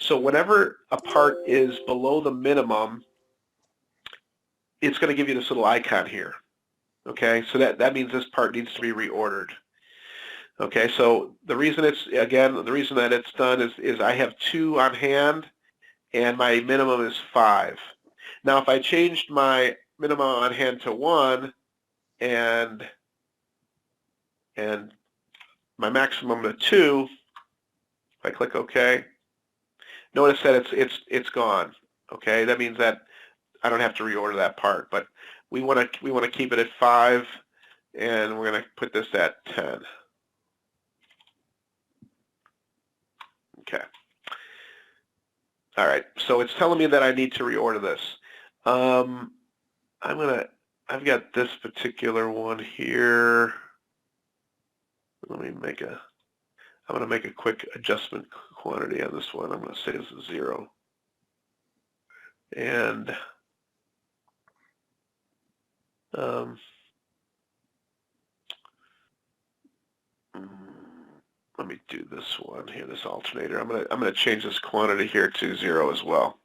So whenever a part is below the minimum, it's going to give you this little icon here. Okay, so that means this part needs to be reordered. Okay, so the reason the reason that it's done is I have 2 on hand and my minimum is 5. Now if I changed my minimum on hand to 1 and my maximum to 2, if I click OK, notice that it's gone. Okay, that means that I don't have to reorder that part, but we want to keep it at 5, and we're going to put this at 10. Okay. All right. So it's telling me that I need to reorder this. I've got this particular one here. I'm going to make a quick adjustment quantity on this one. I'm going to say this is 0. And let me do this one here, this alternator. I'm going to change this quantity here to 0 as well.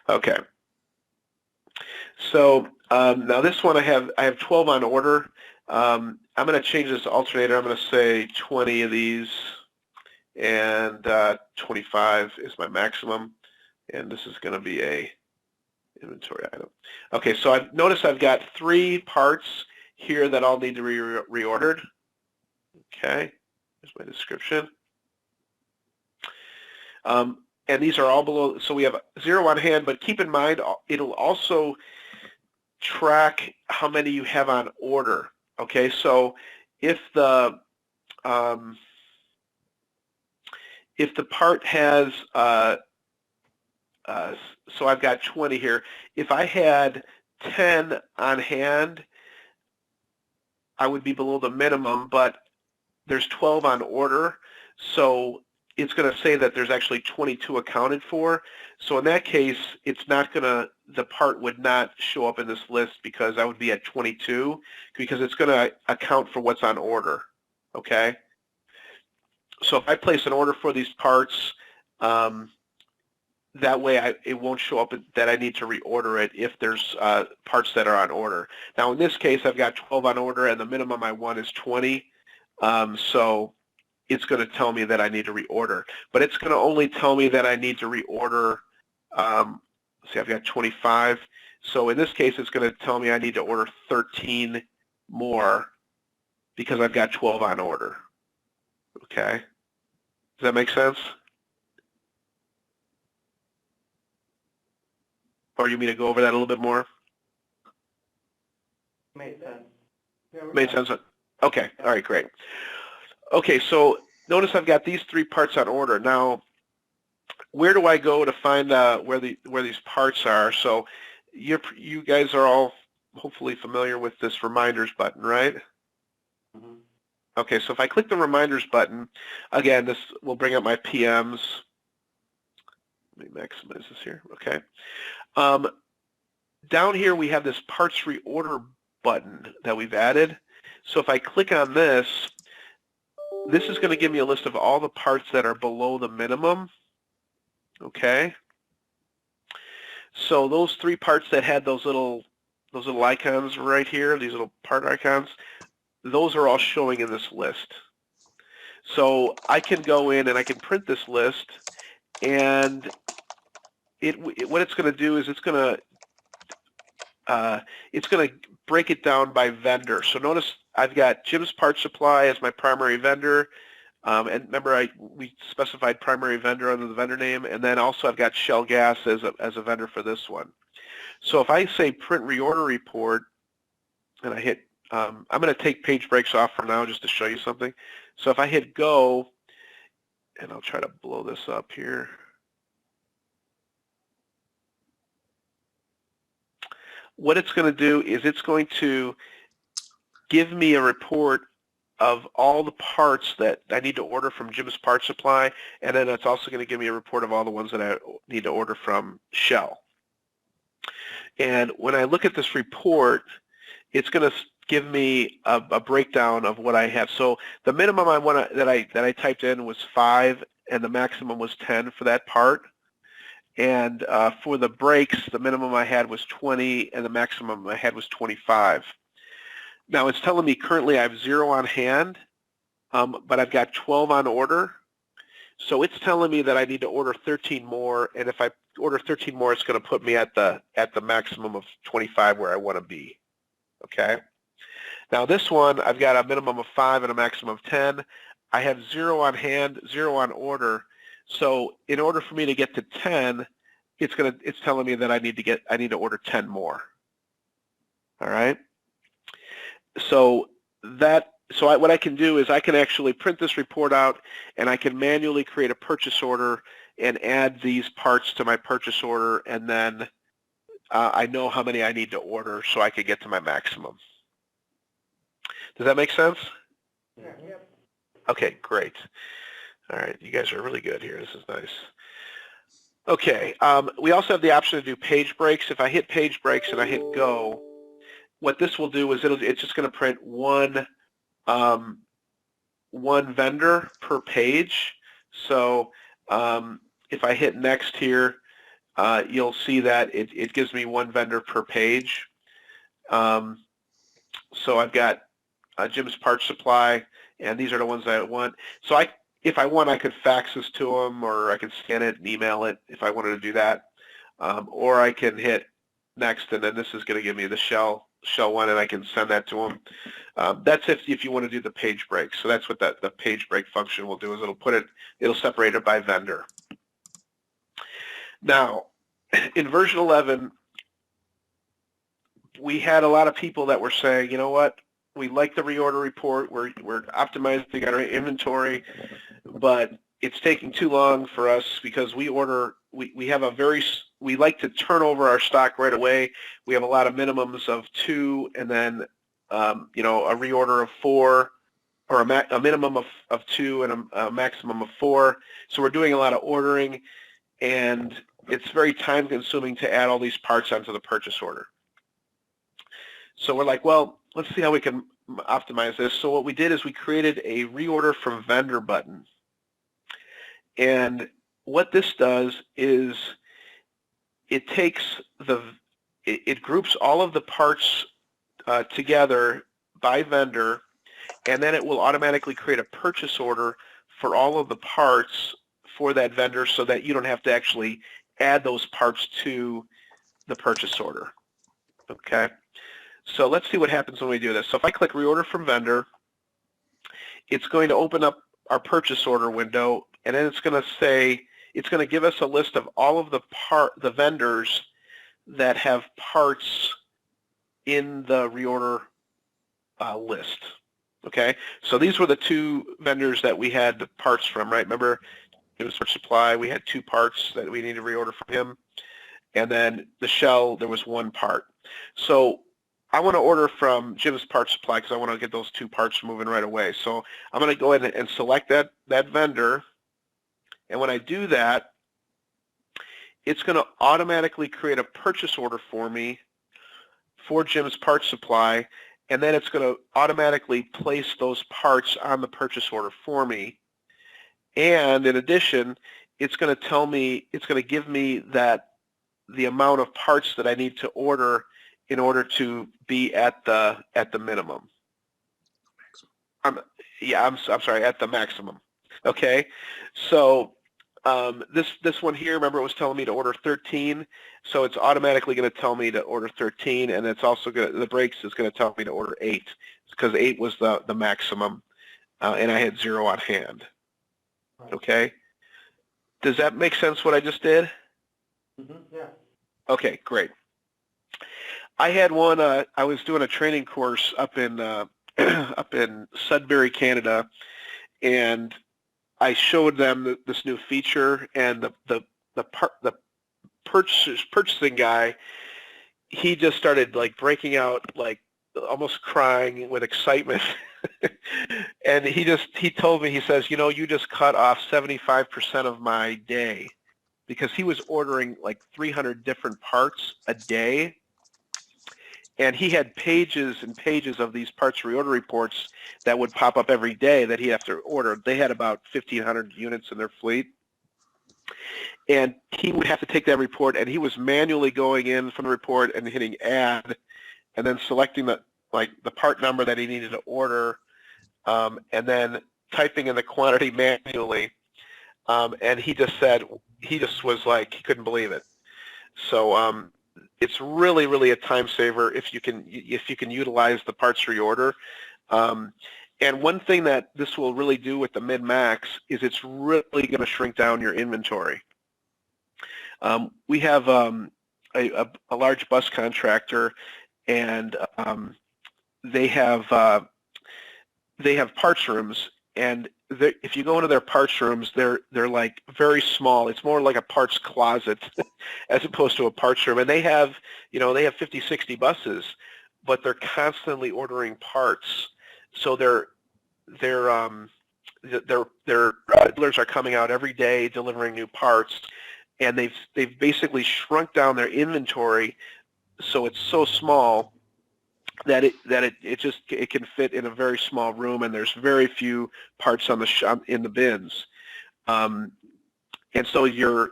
Okay. So now this one I have 12 on order. I'm going to change this alternator. I'm going to say 20 of these, and 25 is my maximum, and this is going to be a inventory item. Okay, so I've noticed I've got 3 parts here that all need to be reordered. Okay, here's my description. And these are all below, so we have 0 on hand, but keep in mind it'll also track how many you have on order. Okay, so if the part has so I've got 20 here. If I had 10 on hand, I would be below the minimum, but there's 12 on order, so it's going to say that there's actually 22 accounted for. So in that case, it's not going to, the part would not show up in this list because I would be at 22, because it's going to account for what's on order. Okay? So if I place an order for these parts, that way it won't show up that I need to reorder it if there's parts that are on order. Now in this case, I've got 12 on order and the minimum I want is 20. So it's going to tell me that I need to reorder. But it's going to only tell me that I need to reorder, see, I've got 25. So in this case, it's going to tell me I need to order 13 more because I've got 12 on order. Okay? Does that make sense? Or you mean to go over that a little bit more? Made sense. Yeah, Made sense? Okay. All right, great. Okay, so notice I've got these 3 parts on order. Now, where do I go to find where these parts are? So you guys are all hopefully familiar with this reminders button, right? Mm-hmm. Okay, so if I click the reminders button, again, this will bring up my PMs. Let me maximize this here. Okay. Down here we have this parts reorder button that we've added. So if I click on this, this is going to give me a list of all the parts that are below the minimum. Okay. So those 3 parts that had those little icons right here, these little part icons, those are all showing in this list. So I can go in and I can print this list, and what it's going to do is it's going to break it down by vendor. So notice I've got Jim's Parts Supply as my primary vendor, and remember we specified primary vendor under the vendor name, and then also I've got Shell Gas as a vendor for this one. So if I say print reorder report, and I hit, I'm going to take page breaks off for now just to show you something. So if I hit go, and I'll try to blow this up here. What it's going to do is it's going to give me a report of all the parts that I need to order from Jim's Parts Supply, and then it's also going to give me a report of all the ones that I need to order from Shell. And when I look at this report, it's going to give me a breakdown of what I have. So the minimum that I typed in was 5, and the maximum was 10 for that part. And for the brakes, the minimum I had was 20, and the maximum I had was 25. Now it's telling me currently I have 0 on hand, but I've got 12 on order. So it's telling me that I need to order 13 more, and if I order 13 more, it's going to put me at the maximum of 25 where I want to be. Okay. Now this one, I've got a minimum of 5 and a maximum of 10. I have 0 on hand, 0 on order. So in order for me to get to 10, it's telling me that I need to order 10 more. All right. So what I can do is I can actually print this report out, and I can manually create a purchase order and add these parts to my purchase order, and then I know how many I need to order so I can get to my maximum. Does that make sense? Yeah. Yep. Okay, great. All right, you guys are really good here. This is nice. Okay, we also have the option to do page breaks. If I hit page breaks and I hit go, what this will do is it's just going to print one vendor per page. So if I hit next here, you'll see that it gives me one vendor per page. So I've got Jim's Parts Supply, and these are the ones I want. So if I want, I could fax this to them, or I could scan it and email it if I wanted to do that. Or I can hit next, and then this is going to give me the shell one, and I can send that to them. That's if you want to do the page break. So that's what the page break function will do, is it'll separate it by vendor. Now, in version 11, we had a lot of people that were saying, you know what, we like the reorder report, we're optimizing our inventory, but it's taking too long for us because we like to turn over our stock right away. We have a lot of minimums of 2, and then a reorder of 4, or a minimum of 2 and a maximum of 4. So we're doing a lot of ordering, and it's very time consuming to add all these parts onto the purchase order. So we're like, well, let's see how we can optimize this. So what we did is we created a reorder from vendor button. And what this does is it groups all of the parts together by vendor, and then it will automatically create a purchase order for all of the parts for that vendor, so that you don't have to actually add those parts to the purchase order. Okay. So let's see what happens when we do this. So if I click reorder from vendor, it's going to open up our purchase order window, and then it's going to give us a list of all of the vendors that have parts in the reorder list. Okay, so these were the 2 vendors that we had the parts from, right? Remember, it was for supply. We had 2 parts that we needed to reorder from him, and then the shell, there was 1 part. So I want to order from Jim's Parts Supply because I want to get those 2 parts moving right away. So I'm going to go ahead and select that vendor, and when I do that, it's going to automatically create a purchase order for me for Jim's Parts Supply, and then it's going to automatically place those parts on the purchase order for me. And in addition, it's going to give me the amount of parts that I need to order in order to be at the minimum. I'm sorry, at the maximum. Okay, so this one here, remember, it was telling me to order 13, so it's automatically going to tell me to order 13, and it's also the brakes is going to tell me to order 8, because 8 was the maximum, and I had 0 on hand. Okay, does that make sense what I just did? Mm-hmm. Yeah. Okay, great. I had one. I was doing a training course up in up in Sudbury, Canada, and I showed them this new feature, and the purchasing guy, he just started like breaking out, like almost crying with excitement. And he told me, he says, you know, you just cut off 75% of my day, because he was ordering like 300 different parts a day. And he had pages and pages of these parts reorder reports that would pop up every day that he'd have to order. They had about 1,500 units in their fleet. And he would have to take that report, and he was manually going in from the report and hitting add, and then selecting the part number that he needed to order, and then typing in the quantity manually. And he just was like, he couldn't believe it. So it's really, really a time saver if you can utilize the parts reorder. And one thing that this will really do with the Min-Max is it's really going to shrink down your inventory. We have a large bus contractor, and they have parts rooms, and if you go into their parts rooms, they're like very small. It's more like a parts closet as opposed to a parts room. And they have 50, 60 buses, but they're constantly ordering parts. So their dealers are coming out every day delivering new parts, and they've basically shrunk down their inventory, so it's so small that it can fit in a very small room, and there's very few parts on in the bins, and so you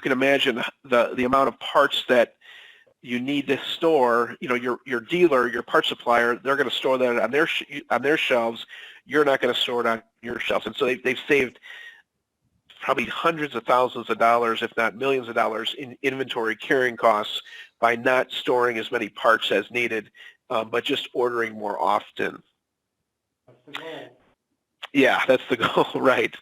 can imagine the amount of parts that you need to store. Your dealer, your parts supplier, they're going to store that on their shelves. You're not going to store it on your shelves, and so they've saved probably hundreds of thousands of dollars, if not millions of dollars, in inventory carrying costs by not storing as many parts as needed, but just ordering more often. That's the goal. Yeah, that's the goal, right?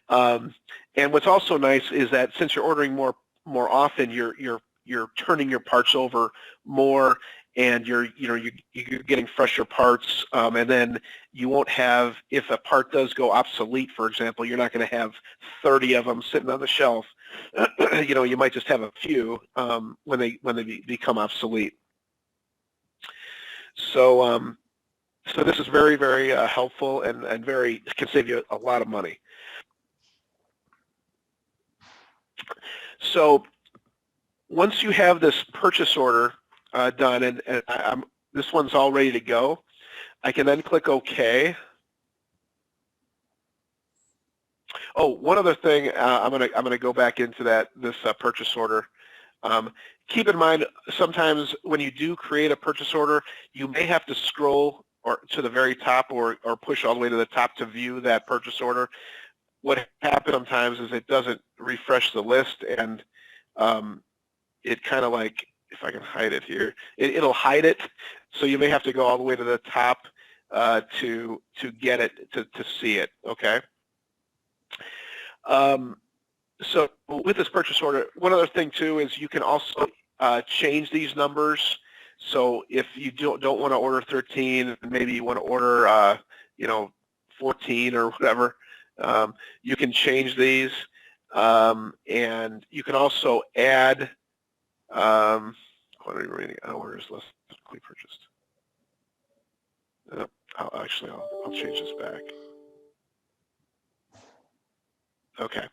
And what's also nice is that since you're ordering more often, you're turning your parts over more, and you're getting fresher parts, and then you won't have, if a part does go obsolete, for example, you're not going to have 30 of them sitting on the shelf. You might just have a few when they become obsolete. So this is very, very helpful, and can save you a lot of money. So once you have this purchase order done, and this one's all ready to go, I can then click OK. Oh, one other thing, I'm gonna go back into this purchase order. Keep in mind, sometimes when you do create a purchase order, you may have to scroll to the very top or push all the way to the top to view that purchase order. What happens sometimes is it doesn't refresh the list, and it kind of like, if I can hide it here, it'll hide it. So you may have to go all the way to the top to get it, to see it, okay? So with this purchase order, one other thing too is you can also change these numbers. So if you don't want to order 13, maybe you want to order 14 or whatever, you can change these, and you can also add quantity remaining hours less quickly purchased. I'll change this back. Okay.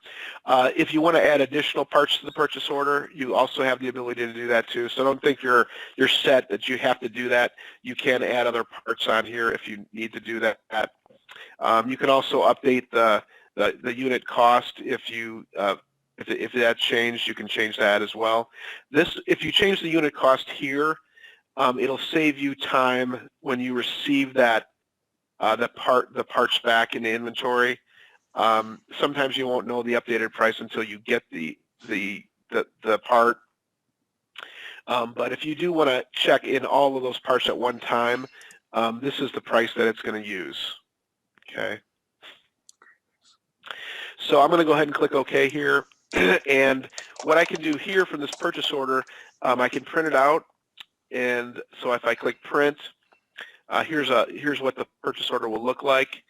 If you want to add additional parts to the purchase order, you also have the ability to do that too. So don't think you're set that you have to do that. You can add other parts on here if you need to do that. You can also update the unit cost if that's changed. You can change that as well. If you change the unit cost here, it'll save you time when you receive the parts back in the inventory. Sometimes you won't know the updated price until you get the part. But if you do want to check in all of those parts at one time, this is the price that it's going to use. Okay. So I'm going to go ahead and click OK here. And what I can do here from this purchase order, I can print it out. And so if I click print, here's what the purchase order will look like.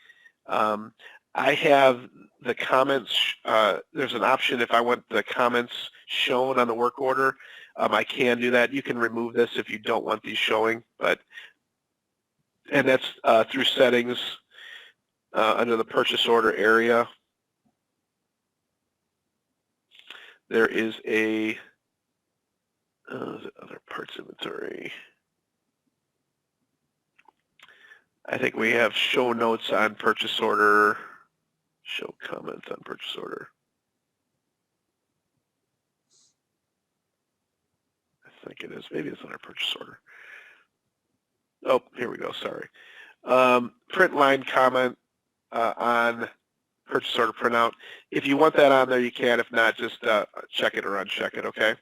I have the comments. There's an option if I want the comments shown on the work order. I can do that. You can remove this if you don't want these showing, and that's through settings under the purchase order area. There is other parts inventory. I think we have show notes on purchase order, show comments on purchase order. I think it is. Maybe it's on our purchase order. Oh, here we go. Sorry. Print line comment on purchase order printout. If you want that on there, you can. If not, just check it or uncheck it, okay?